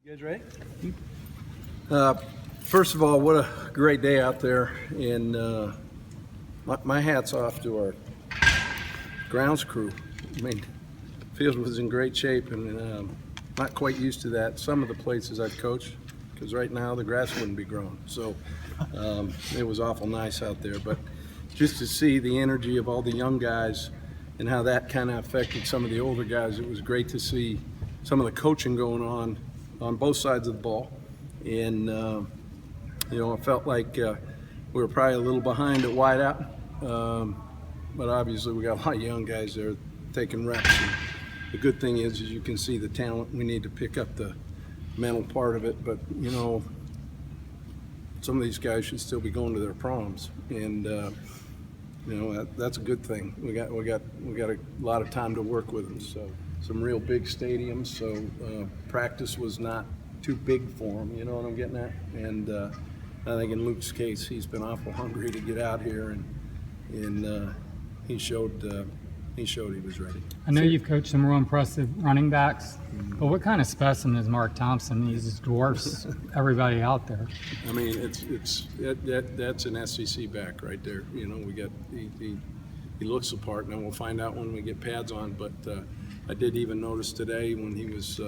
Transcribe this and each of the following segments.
You guys ready? First of all, what a great day out there, and my hat's off to our grounds crew. I mean, the field was in great shape, and not quite used to that. Some of the places I've coached, because right now the grass wouldn't be growing, so it was awful nice out there. But just to see the energy of all the young guys and how that kind of affected some of the older guys, it was great to see some of the coaching going on both sides of the ball. And I felt like we were probably a little behind at wideout, but obviously we got a lot of young guys there taking reps. And the good thing is you can see the talent. We need to pick up the mental part of it, but some of these guys should still be going to their proms, and that's a good thing. We got a lot of time to work with them. So some real big stadiums. So practice was not too big for him. You know what I'm getting at? And I think in Luke's case, he's been awful hungry to get out here, and he showed he was ready. I know you've coached some real impressive running backs, but what kind of specimen is Mark Thompson? He just dwarfs everybody out there. I mean, that's an SEC back right there. We got he looks the part, and then we'll find out when we get pads on. But I did even notice today when he was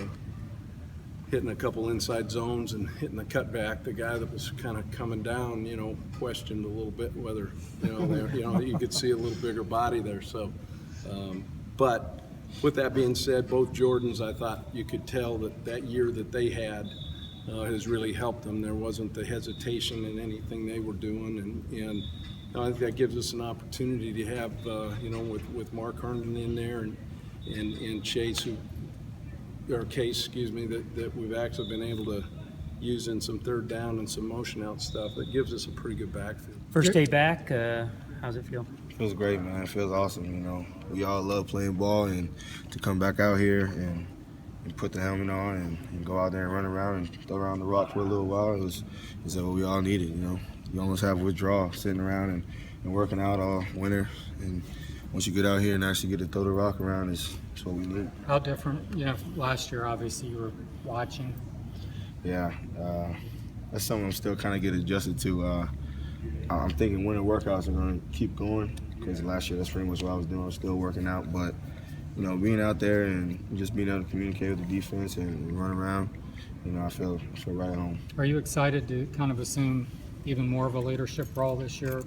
hitting a couple inside zones and hitting the cutback, the guy that was kind of coming down, questioned a little bit whether, you could see a little bigger body there. So, but with that being said, both Jordans, I thought you could tell that year that they had has really helped them. There wasn't the hesitation in anything they were doing, and I think that gives us an opportunity to have, with Mark Herndon in there and Chase, that we've actually been able to use in some third down and some motion out stuff. That gives us a pretty good backfield. First day back, how's it feel? Feels great, man. It feels awesome. We all love playing ball, and to come back out here and put the helmet on and go out there and run around and throw around the rock for a little while is what we all needed. You almost have withdrawal sitting around and working out all winter, and once you get out here and actually get to throw the rock around is what we need. How different, last year obviously you were watching. Yeah, that's something I'm still kind of getting adjusted to. I'm thinking winter workouts are going to keep going, because last year that's pretty much what I was doing. I was still working out, but being out there and just being able to communicate with the defense and run around, I feel right at home. Are you excited to kind of assume even more of a leadership role this year?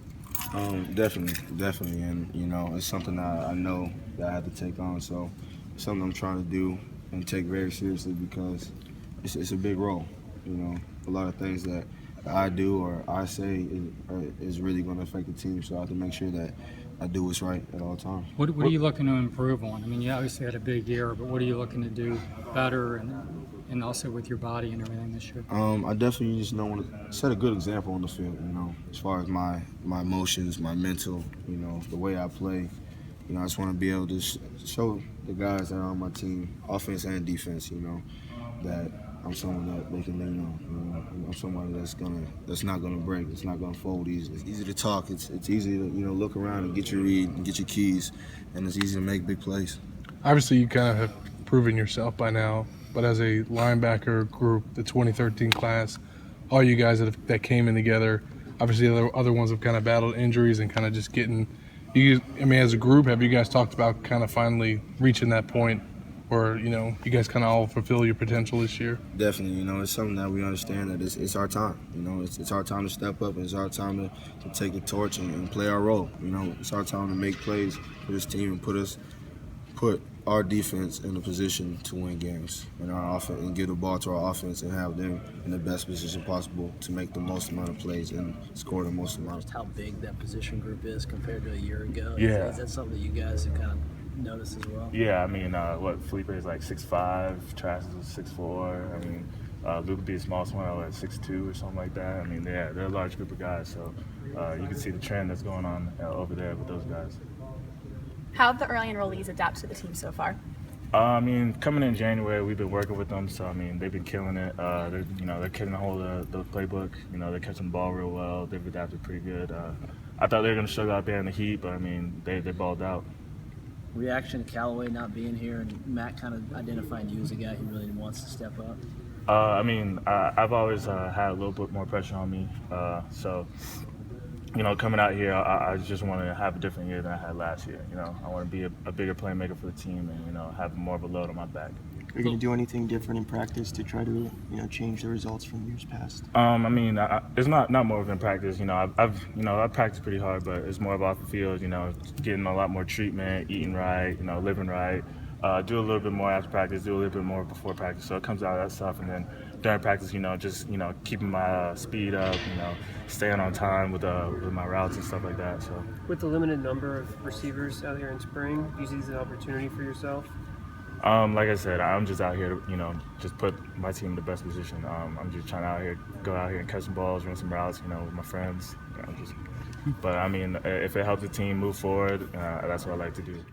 Definitely, and it's something I know that I have to take on. So it's something I'm trying to do and take very seriously, because it's a big role. A lot of things that I do or I say is really going to affect the team. So I have to make sure that I do what's right at all times. What are you looking to improve on? I mean, you obviously had a big year, but what are you looking to do better and also with your body and everything this year? I definitely just want to set a good example on the field, as far as my emotions, my mental, the way I play. I just want to be able to show the guys that are on my team, offense and defense, that I'm someone that they can lean on. I'm somebody that's not gonna break. It's not gonna fold easily. It's easy to talk. It's easy to look around and get your read and get your keys, and it's easy to make big plays. Obviously, you kind of have proven yourself by now, but as a linebacker group, the 2013 class, all you guys that came in together, obviously the other ones have kind of battled injuries and kind of just getting. As a group, have you guys talked about kind of finally reaching that point where you guys kind of all fulfill your potential this year? Definitely, it's something that we understand that it's our time. It's our time to step up, and it's our time to take the torch and play our role. It's our time to make plays for this team and put our defense in a position to win games, and our offense, and give the ball to our offense and have them in the best position possible to make the most amount of plays and score the most amount. Just how big that position group is compared to a year ago. Yeah. Is that something that you guys have kind of noticed as well? Yeah, Felipe is like 6'5", Travis is 6'4". Luke would be the smallest one, at 6'2" or something like that. They're a large group of guys, so you can see the trend that's going on over there with those guys. How have the early enrollees adapted to the team so far? Coming in January, we've been working with them, so they've been killing it. They're getting a hold of the playbook. They're catching the ball real well. They've adapted pretty good. I thought they were going to struggle out there in the heat, but they balled out. Reaction to Callaway not being here and Matt kind of identifying you as a guy who really wants to step up? I mean, I've always had a little bit more pressure on me. So, coming out here, I just want to have a different year than I had last year. I want to be a bigger playmaker for the team and, have more of a load on my back. Are you going to do anything different in practice to try to, change the results from years past? I mean, it's not more of in practice. I've practiced pretty hard, but it's more of off the field. Getting a lot more treatment, eating right, living right. Do a little bit more after practice, do a little bit more before practice. So it comes out of that stuff, and then during practice, just keeping my speed up, staying on time with my routes and stuff like that. So with the limited number of receivers out here in spring, do you see this as an opportunity for yourself? Like I said, I'm just out here to, just put my team in the best position. I'm just trying to go out here and catch some balls, run some routes, with my friends. But I mean, if it helps the team move forward, that's what I like to do.